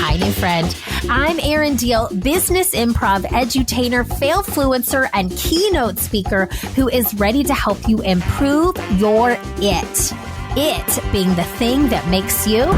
Hi, new friend. I'm Erin Deal, business improv edutainer, fail-fluencer, and keynote speaker who is ready to help you improve your it. It being the thing that makes you,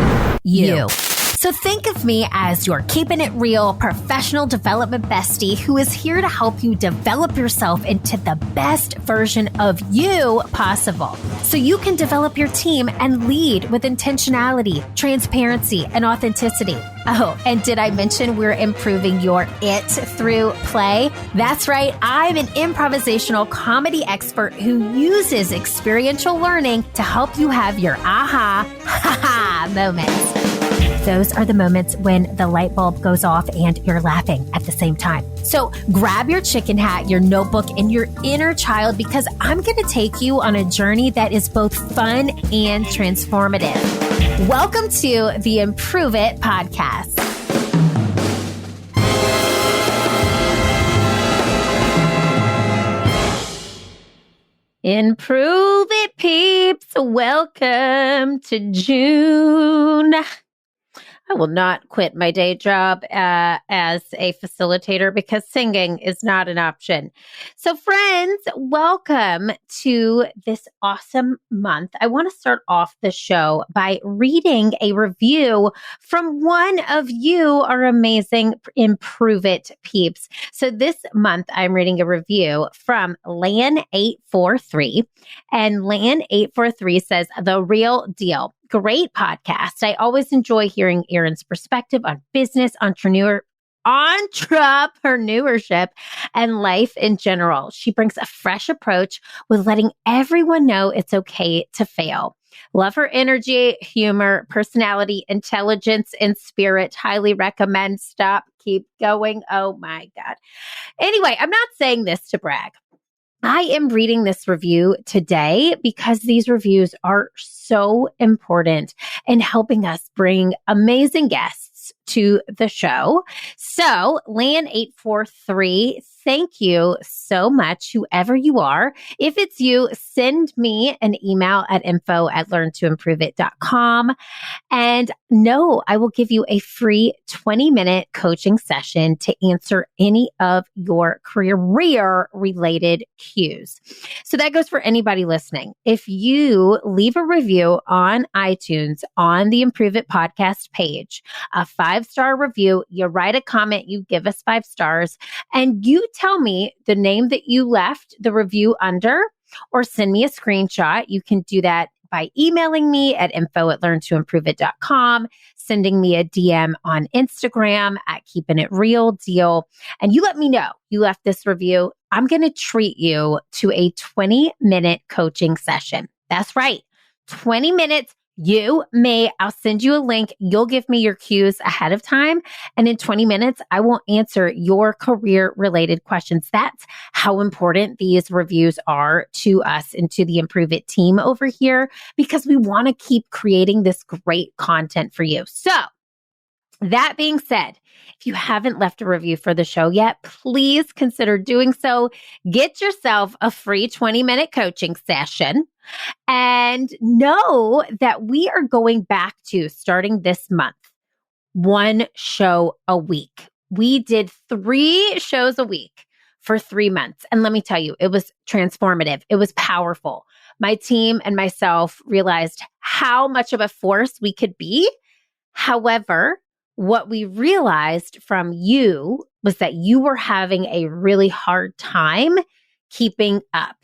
you. So think of me as your keeping it real professional development bestie who is here to help you develop yourself into the best version of you possible so you can develop your team and lead with intentionality, transparency, and authenticity. Oh, and did I mention we're improving your it through play? That's right. I'm an improvisational comedy expert who uses experiential learning to help you have your aha, ha ha moments. Those are the moments when the light bulb goes off and you're laughing at the same time. So grab your chicken hat, your notebook, and your inner child because I'm going to take you on a journey that is both fun and transformative. Welcome to the Improve It podcast. Improve it, peeps. Welcome to June. I will not quit my day job as a facilitator because singing is not an option. So friends, welcome to this awesome month. I want to start off the show by reading a review from one of you, our amazing Improve It peeps. So this month, I'm reading a review from Lan843. And Lan843 says, "The real deal. Great podcast. I always enjoy hearing Erin's perspective on business, entrepreneurship, and life in general. She brings a fresh approach with letting everyone know it's okay to fail. Love her energy, humor, personality, intelligence, and spirit. Highly recommend. Stop. Keep going. Oh my God." Anyway, I'm not saying this to brag. I am reading this review today because these reviews are so important in helping us bring amazing guests to the show. So, Lan843, thank you so much, whoever you are. If it's you, send me an email at info@learntoimproveit.com. And no, I will give you a free 20-minute coaching session to answer any of your career-related cues. So that goes for anybody listening. If you leave a review on iTunes on the Improve It podcast page, a 5-star review, you write a comment, you give us 5 stars, and you tell me the name that you left the review under, or send me a screenshot. You can do that by emailing me at info@learntoimproveit.com, sending me a DM on Instagram at Keeping It Real Deal. And you let me know you left this review. I'm going to treat you to a 20-minute coaching session. That's right. 20 minutes. You may, I'll send you a link. You'll give me your cues ahead of time. And in 20 minutes, I will answer your career-related questions. That's how important these reviews are to us and to the Improve It team over here, because we want to keep creating this great content for you. So that being said, if you haven't left a review for the show yet, please consider doing so. Get yourself a free 20-minute coaching session. And know that we are going back to, starting this month, 1 show a week. We did 3 shows a week for 3 months. And let me tell you, it was transformative. It was powerful. My team and myself realized how much of a force we could be. However, what we realized from you was that you were having a really hard time keeping up.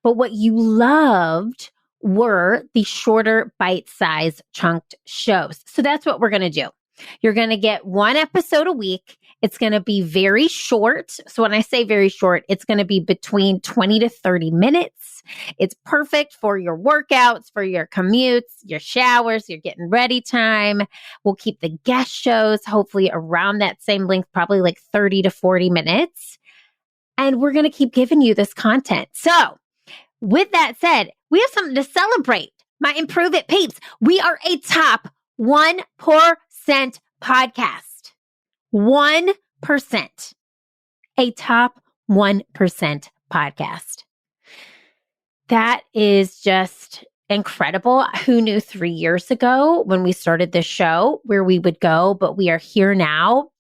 But what you loved were the shorter, bite-sized, chunked shows. So that's what we're going to do. You're going to get 1 episode a week. It's going to be very short. So when I say very short, it's going to be between 20 to 30 minutes. It's perfect for your workouts, for your commutes, your showers, your getting ready time. We'll keep the guest shows hopefully around that same length, probably like 30 to 40 minutes. And we're going to keep giving you this content. So with that said, we have something to celebrate. My Improve It peeps, we are a top 1% podcast. 1%. A top 1% podcast. That is just incredible. Who knew 3 years ago when we started this show where we would go, but we are here now.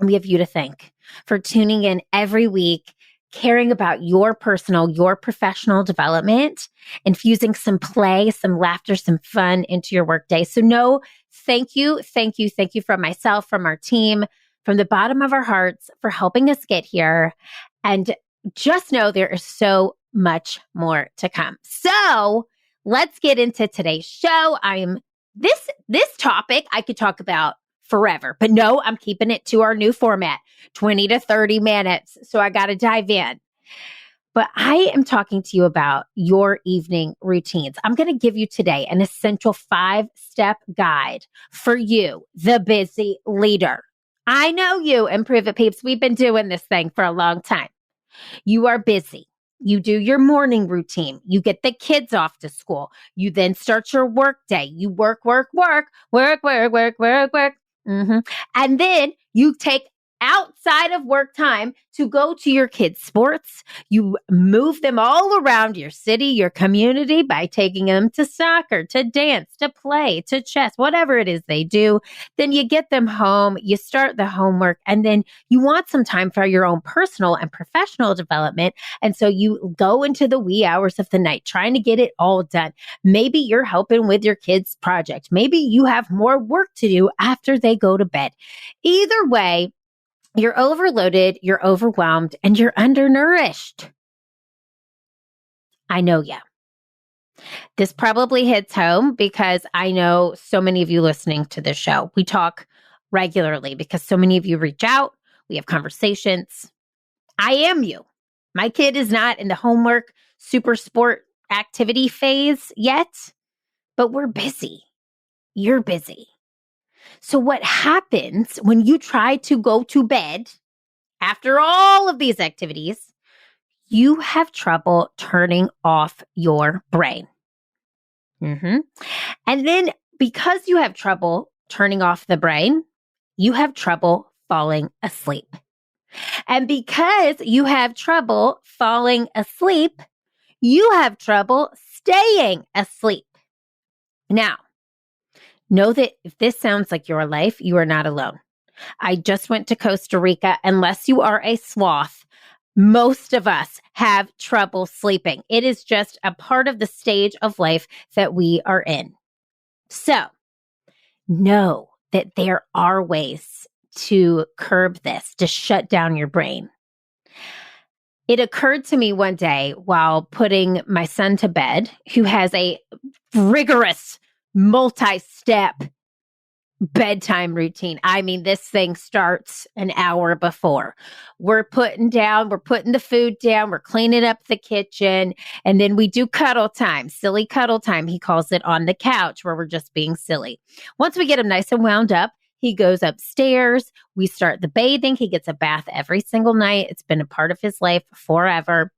We have you to thank for tuning in every week, caring about your personal, your professional development, infusing some play, some laughter, some fun into your workday. So no, thank you from myself, from our team, from the bottom of our hearts for helping us get here. And just know there is so much more to come. So let's get into today's show. This topic I could talk about forever, but no, I'm keeping it to our new format, 20 to 30 minutes. So I got to dive in. But I am talking to you about your evening routines. I'm going to give you today an essential 5-step guide for you, the busy leader. I know you, Improve It Peeps. We've been doing this thing for a long time. You are busy. You do your morning routine. You get the kids off to school. You then start your work day. You work. Mm-hmm. And then you take outside of work time to go to your kids' sports. You move them all around your city, your community by taking them to soccer, to dance, to play, to chess, whatever it is they do. Then you get them home, you start the homework, and then you want some time for your own personal and professional development. And so you go into the wee hours of the night trying to get it all done. Maybe you're helping with your kids' project. Maybe you have more work to do after they go to bed. Either way, you're overloaded, you're overwhelmed, and you're undernourished. I know ya. This probably hits home because I know so many of you listening to this show. We talk regularly because so many of you reach out. We have conversations. I am you. My kid is not in the homework, super sport activity phase yet, but we're busy. You're busy. So what happens when you try to go to bed after all of these activities? You have trouble turning off your brain. And then because you have trouble turning off the brain, you have trouble falling asleep. And because you have trouble falling asleep, you have trouble staying asleep. Now, know that if this sounds like your life, you are not alone. I just went to Costa Rica. Unless you are a sloth, most of us have trouble sleeping. It is just a part of the stage of life that we are in. So know that there are ways to curb this, to shut down your brain. It occurred to me one day while putting my son to bed, who has a rigorous multi-step bedtime routine. I mean, this thing starts an hour before. We're putting the food down, we're cleaning up the kitchen, and then we do cuddle time, silly cuddle time. He calls it on the couch where we're just being silly. Once we get him nice and wound up, he goes upstairs. We start the bathing. He gets a bath every single night. It's been a part of his life forever.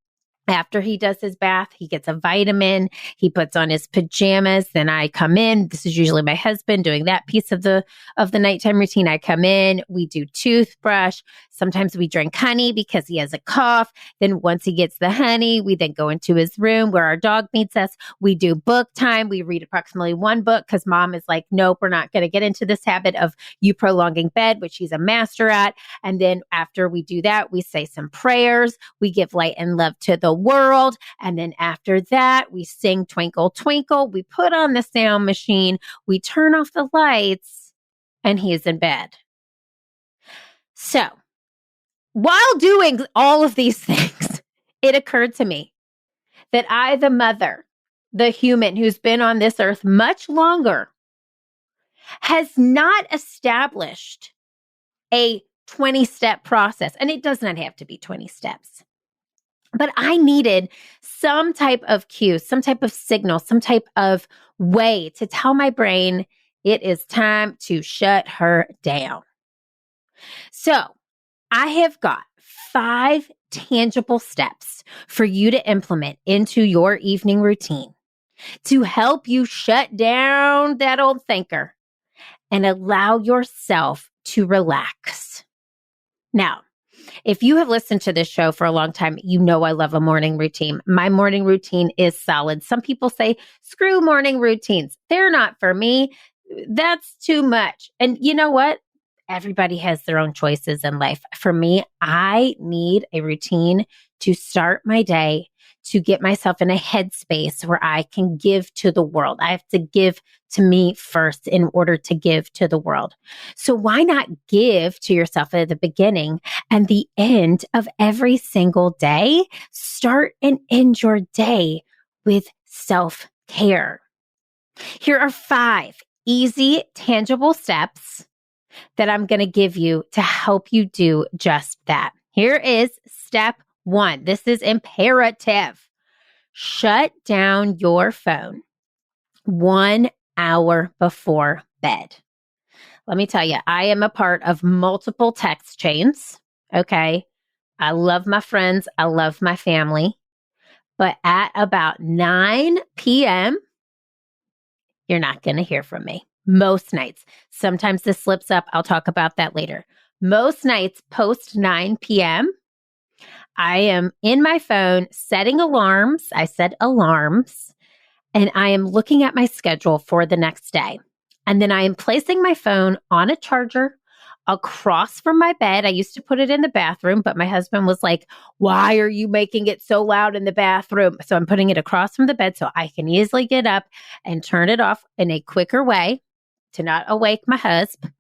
After he does his bath, he gets a vitamin. He puts on his pajamas. Then I come in. This is usually my husband doing that piece of the nighttime routine. I come in. We do toothbrush. Sometimes we drink honey because he has a cough. Then once he gets the honey, we then go into his room where our dog meets us. We do book time. We read approximately one book because mom is like, nope, we're not going to get into this habit of you prolonging bed, which he's a master at. And then after we do that, we say some prayers. We give light and love to the world. And then after that, we sing Twinkle, Twinkle. We put on the sound machine. We turn off the lights and he is in bed. So while doing all of these things, it occurred to me that I, the mother, the human who's been on this earth much longer, has not established a 20-step process. And it does not have to be 20 steps. But I needed some type of cue, some type of signal, some type of way to tell my brain it is time to shut her down. So I have got 5 tangible steps for you to implement into your evening routine to help you shut down that old thinker and allow yourself to relax. Now, If you have listened to this show for a long time, you know I love a morning routine. My morning routine is solid. Some people say, screw morning routines. They're not for me. That's too much. And you know what? Everybody has their own choices in life. For me, I need a routine to start my day, to get myself in a headspace where I can give to the world. I have to give to me first in order to give to the world. So why not give to yourself at the beginning and the end of every single day? Start and end your day with self-care. Here are 5 easy, tangible steps that I'm going to give you to help you do just that. Here is step 1. This is imperative. Shut down your phone 1 hour before bed. Let me tell you, I am a part of multiple text chains. Okay. I love my friends. I love my family. But at about 9 p.m., you're not going to hear from me. Most nights. Sometimes this slips up. I'll talk about that later. Most nights post 9 p.m., I am in my phone setting alarms. I set alarms and I am looking at my schedule for the next day. And then I am placing my phone on a charger across from my bed. I used to put it in the bathroom, but my husband was like, why are you making it so loud in the bathroom? So I'm putting it across from the bed so I can easily get up and turn it off in a quicker way to not awake my husband.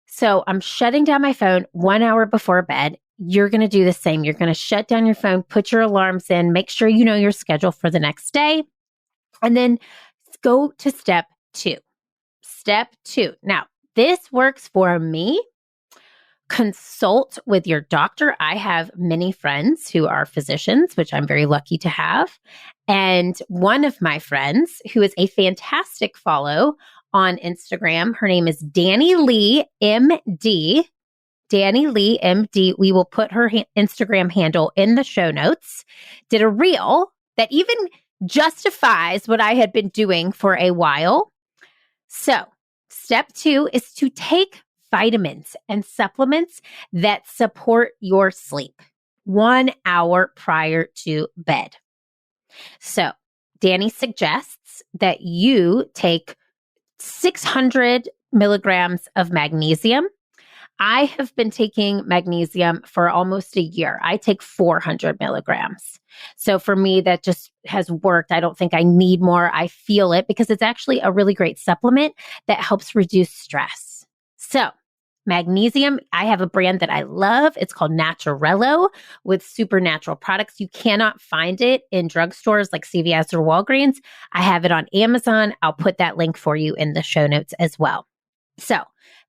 So I'm shutting down my phone 1 hour before bed. You're going to do the same. You're going to shut down your phone, put your alarms in, make sure you know your schedule for the next day, and then go to step 2. Step 2. Now, this works for me. Consult with your doctor. I have many friends who are physicians, which I'm very lucky to have. And one of my friends, who is a fantastic follow on Instagram, her name is Danny Lee, MD. Danny Lee, MD. We will put her Instagram handle in the show notes. Did a reel that even justifies what I had been doing for a while. So, step 2 is to take vitamins and supplements that support your sleep 1 hour prior to bed. So, Danny suggests that you take 600 milligrams of magnesium. I have been taking magnesium for almost a year. I take 400 milligrams. So for me, that just has worked. I don't think I need more. I feel it because it's actually a really great supplement that helps reduce stress. So magnesium, I have a brand that I love. It's called Naturello with supernatural products. You cannot find it in drugstores like CVS or Walgreens. I have it on Amazon. I'll put that link for you in the show notes as well. So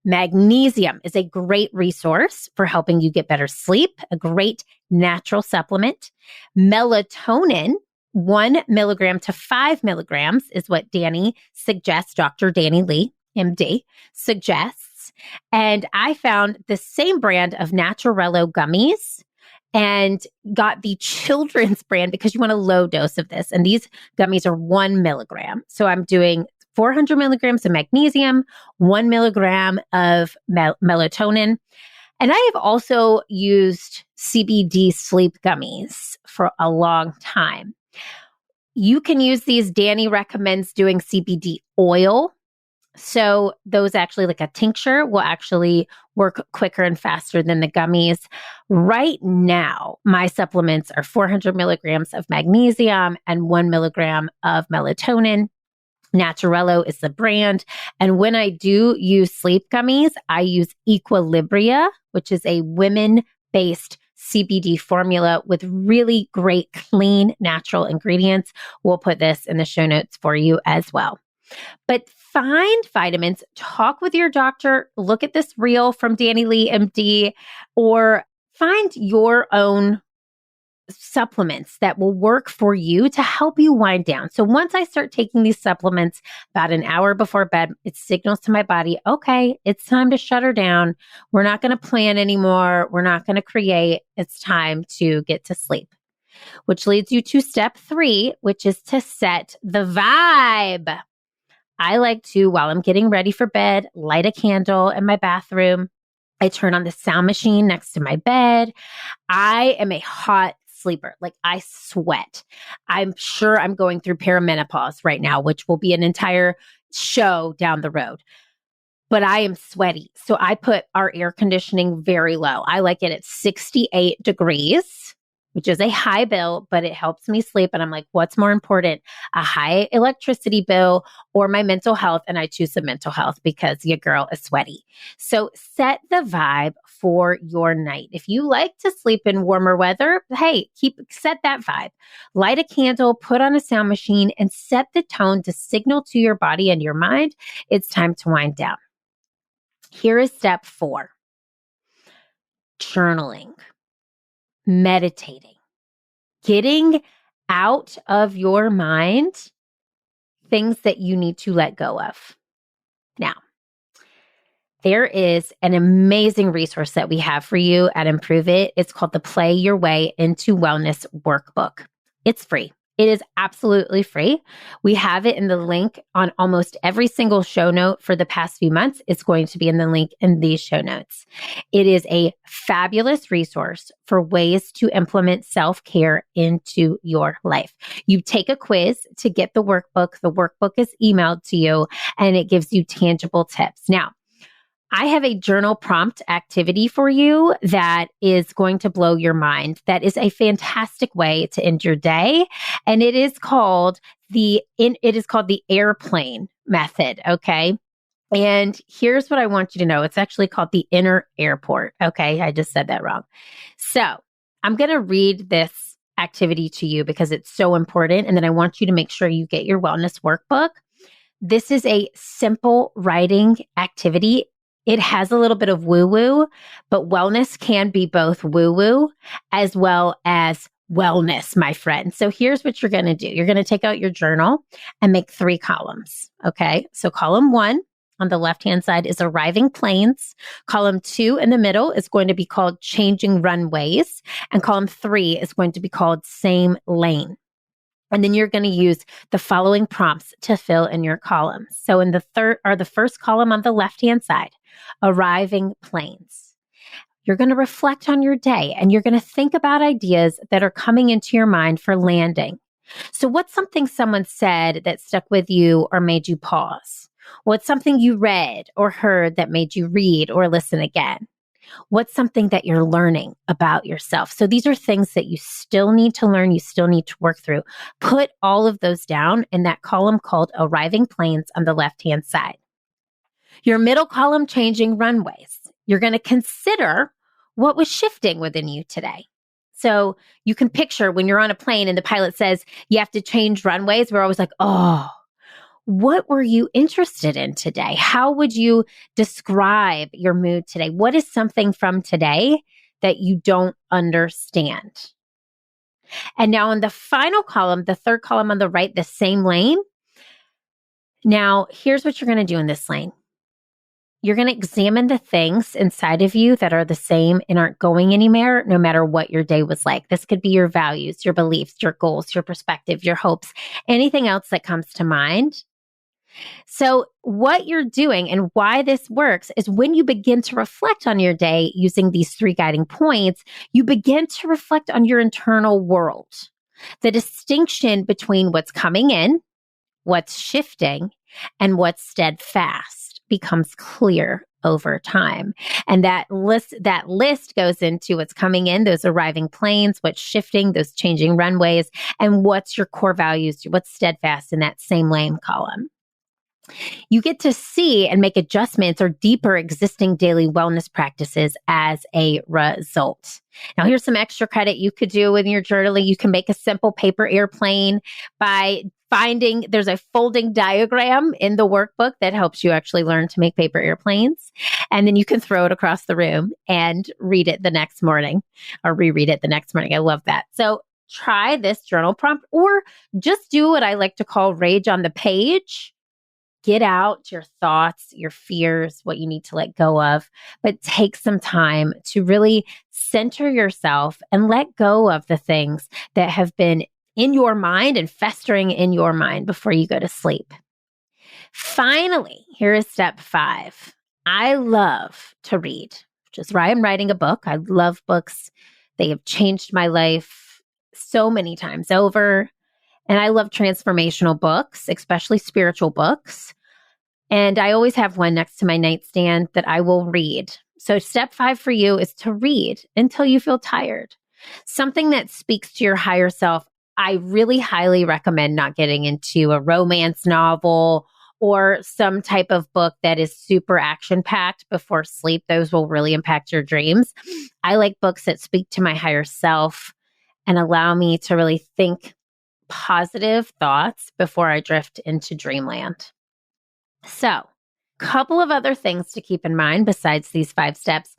magnesium is a great resource for helping you get better sleep, a great natural supplement. Melatonin, 1 milligram to 5 milligrams is what Danny suggests, Dr. Danny Lee, MD, suggests. And I found the same brand of Naturello gummies and got the children's brand because you want a low dose of this. And these gummies are 1 milligram. So I'm doing 400 milligrams of magnesium, 1 milligram of melatonin. And I have also used CBD sleep gummies for a long time. You can use these. Danny recommends doing CBD oil. So those actually, like a tincture, will actually work quicker and faster than the gummies. Right now, my supplements are 400 milligrams of magnesium and 1 milligram of melatonin. Naturello is the brand. And when I do use sleep gummies, I use Equilibria, which is a women-based CBD formula with really great, clean, natural ingredients. We'll put this in the show notes for you as well. But find vitamins, talk with your doctor, look at this reel from Danny Lee, MD, or find your own supplements that will work for you to help you wind down. So once I start taking these supplements about an hour before bed, it signals to my body, okay, it's time to shut her down. We're not going to plan anymore. We're not going to create. It's time to get to sleep. Which leads you to step 3, which is to set the vibe. I like to, while I'm getting ready for bed, light a candle in my bathroom. I turn on the sound machine next to my bed. I am a hot sleeper. Like I sweat. I'm sure I'm going through perimenopause right now, which will be an entire show down the road. But I am sweaty. So I put our air conditioning very low. I like it at 68 degrees, which is a high bill, but it helps me sleep. And I'm like, what's more important, a high electricity bill or my mental health? And I choose the mental health because your girl is sweaty. So set the vibe for your night. If you like to sleep in warmer weather, hey, set that vibe. Light a candle, put on a sound machine, and set the tone to signal to your body and your mind it's time to wind down. Here is step 4. Journaling, meditating, getting out of your mind things that you need to let go of. Now, there is an amazing resource that we have for you at Improve It. It's called the Play Your Way into Wellness Workbook. It's free. It is absolutely free. We have it in the link on almost every single show note for the past few months. It's going to be in the link in these show notes. It is a fabulous resource for ways to implement self-care into your life. You take a quiz to get the workbook. The workbook is emailed to you and it gives you tangible tips. Now, I have a journal prompt activity for you that is going to blow your mind. That is a fantastic way to end your day. And it is called the airplane method. Okay. And here's what I want you to know. It's actually called the inner airport. Okay. I just said that wrong. So I'm going to read this activity to you because it's so important. And then I want you to make sure you get your wellness workbook. This is a simple writing activity. It has a little bit of woo-woo, but wellness can be both woo-woo as well as wellness, my friend. So here's what you're going to do. You're going to take out your journal and make 3 columns. Okay. So column 1 on the left-hand side is arriving planes. Column 2 in the middle is going to be called changing runways. And column 3 is going to be called same lane. And then you're going to use the following prompts to fill in your columns. So in the first column on the left-hand side, arriving planes. You're going to reflect on your day and you're going to think about ideas that are coming into your mind for landing. So what's something someone said that stuck with you or made you pause? What's something you read or heard that made you read or listen again? What's something that you're learning about yourself? So these are things that you still need to learn, you still need to work through. Put all of those down in that column called arriving planes on the left-hand side. Your middle column, changing runways. You're going to consider what was shifting within you today. So you can picture when you're on a plane and the pilot says you have to change runways. We're always like, oh, what were you interested in today? How would you describe your mood today? What is something from today that you don't understand? And now in the final column, the third column on the right, the same lane. Now, here's what you're going to do in this lane. You're going to examine the things inside of you that are the same and aren't going anywhere, no matter what your day was like. This could be your values, your beliefs, your goals, your perspective, your hopes, anything else that comes to mind. So what you're doing and why this works is when you begin to reflect on your day using these 3 guiding points, you begin to reflect on your internal world. The distinction between what's coming in, what's shifting, and what's steadfast becomes clear over time. And that list goes into what's coming in, those arriving planes, what's shifting, those changing runways, and what's your core values, what's steadfast in that same lane column. You get to see and make adjustments or deeper existing daily wellness practices as a result. Now, here's some extra credit you could do with your journaling. You can make a simple paper airplane by there's a folding diagram in the workbook that helps you actually learn to make paper airplanes. And then you can throw it across the room and read it the next morning or reread it the next morning. I love that. So try this journal prompt or just do what I like to call rage on the page. Get out your thoughts, your fears, what you need to let go of, but take some time to really center yourself and let go of the things that have been in your mind and festering in your mind before you go to sleep. Finally, here is step 5. I love to read. which is why I'm writing a book. I love books. They have changed my life so many times over. And I love transformational books, especially spiritual books. And I always have one next to my nightstand that I will read. So step 5 for you is to read until you feel tired. Something that speaks to your higher self. I really highly recommend not getting into a romance novel or some type of book that is super action-packed before sleep. Those will really impact your dreams. I like books that speak to my higher self and allow me to really think positive thoughts before I drift into dreamland. So, couple of other things to keep in mind besides these 5 steps.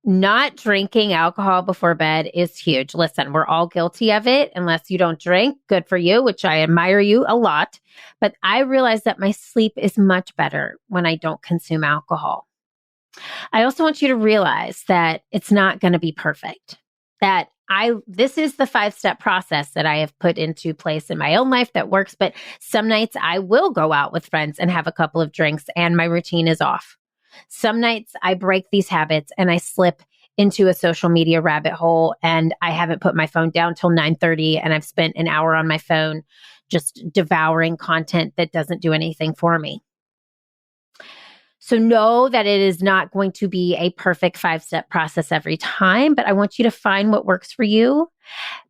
Not drinking alcohol before bed is huge. Listen, we're all guilty of it unless you don't drink. Good for you, which I admire you a lot. But I realize that my sleep is much better when I don't consume alcohol. I also want you to realize that it's not going to be perfect. This is the 5-step process that I have put into place in my own life that works. But some nights I will go out with friends and have a couple of drinks and my routine is off. Some nights I break these habits and I slip into a social media rabbit hole and I haven't put my phone down till 9:30 and I've spent an hour on my phone just devouring content that doesn't do anything for me. So know that it is not going to be a perfect 5-step process every time, but I want you to find what works for you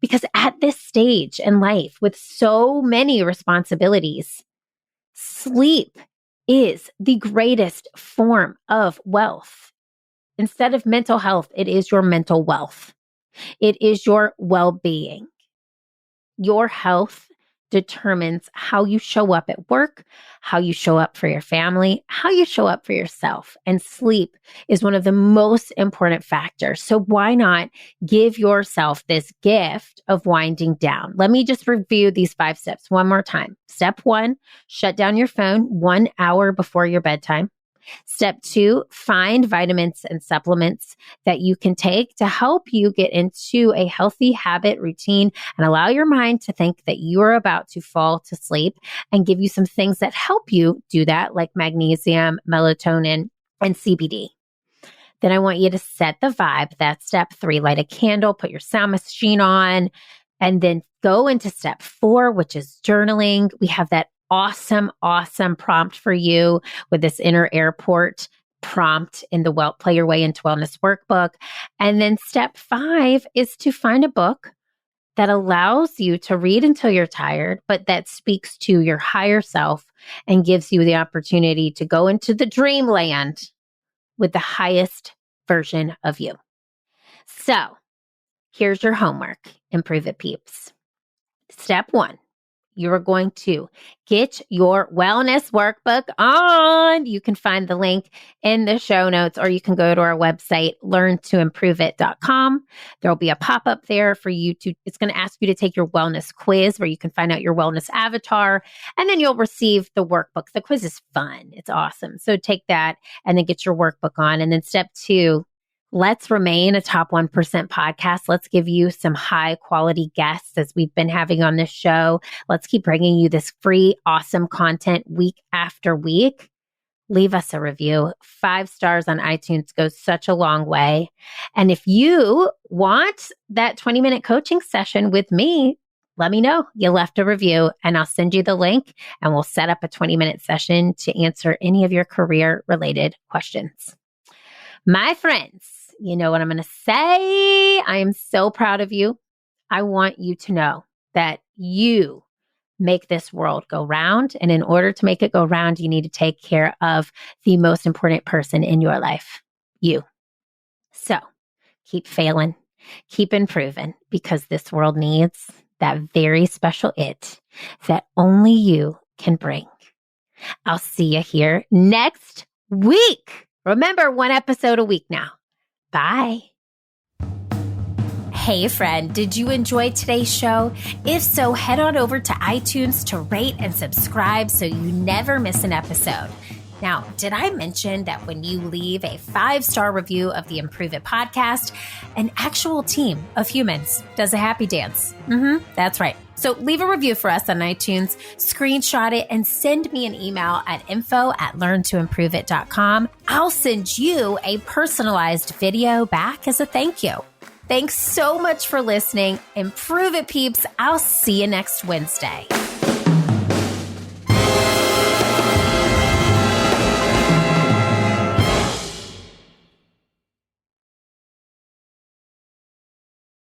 because at this stage in life with so many responsibilities, sleep is the greatest form of wealth. Instead of mental health, it is your mental wealth. It is your well-being. Your health determines how you show up at work, how you show up for your family, how you show up for yourself. And sleep is one of the most important factors. So why not give yourself this gift of winding down? Let me just review these 5 steps one more time. Step 1, shut down your phone 1 hour before your bedtime. Step 2, find vitamins and supplements that you can take to help you get into a healthy habit routine and allow your mind to think that you're about to fall to sleep and give you some things that help you do that, like magnesium, melatonin, and CBD. Then I want you to set the vibe. That's step 3. Light a candle, put your sound machine on, and then go into step 4, which is journaling. We have that awesome prompt for you with this inner airport prompt in the Play Your Way into Wellness workbook. And then step 5 is to find a book that allows you to read until you're tired, but that speaks to your higher self and gives you the opportunity to go into the dreamland with the highest version of you. So here's your homework. Improve it, peeps. Step 1. You're going to get your wellness workbook on. You can find the link in the show notes, or you can go to our website, learntoimproveit.com. There'll be a pop-up there for you it's going to ask you to take your wellness quiz where you can find out your wellness avatar, and then you'll receive the workbook. The quiz is fun. It's awesome. So take that and then get your workbook on. And then step 2, let's remain a top 1% podcast. Let's give you some high quality guests as we've been having on this show. Let's keep bringing you this free, awesome content week after week. Leave us a review. 5 stars on iTunes goes such a long way. And if you want that 20-minute coaching session with me, let me know. You left a review and I'll send you the link and we'll set up a 20-minute session to answer any of your career-related questions. My friends, you know what I'm going to say? I am so proud of you. I want you to know that you make this world go round. And in order to make it go round, you need to take care of the most important person in your life, you. So keep failing, keep improving, because this world needs that very special it that only you can bring. I'll see you here next week. Remember, 1 episode a week now. Bye. Hey friend, did you enjoy today's show? If so, head on over to iTunes to rate and subscribe so you never miss an episode. Now, did I mention that when you leave a 5-star review of the Improve It podcast, an actual team of humans does a happy dance? That's right. So leave a review for us on iTunes, screenshot it, and send me an email at info@learntoimproveit.com. I'll send you a personalized video back as a thank you. Thanks so much for listening. Improve it, peeps. I'll see you next Wednesday.